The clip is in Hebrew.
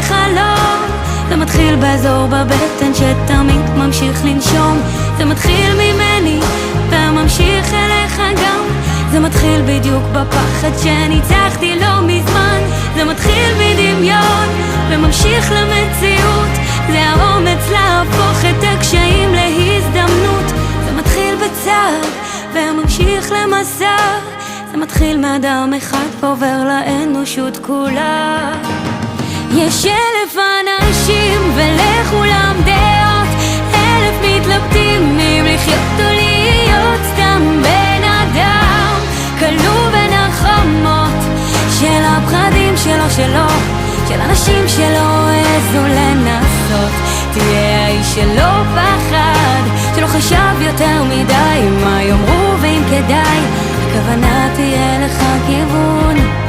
לחלום. זה מתחיל באזור בבטן שתמיד ממשיך לנשום. זה מתחיל ממני וממשיך אליך גם. זה מתחיל בדיוק בפחד שניצחתי לא מזמן. זה מתחיל מדמיון וממשיך למציאות. זה האומץ להפוך את הקשיים להזדמנות. זה מתחיל בצער וממשיך למסע. זה מתחיל מאדם אחד ועובר לאנושות כולה. יש 1000 אנשים ולכולם דעות, 1000 מתלבטים אם לחיות או להיות סתם בן אדם כלוא בין החומות של הפחדים שלו, של אנשים שלא העזו לנסות. תהיה האיש שלא פחד, שלא חשב יותר מדי מה יאמרו ואם כדאי, הכוונה תהיה לך כיוון.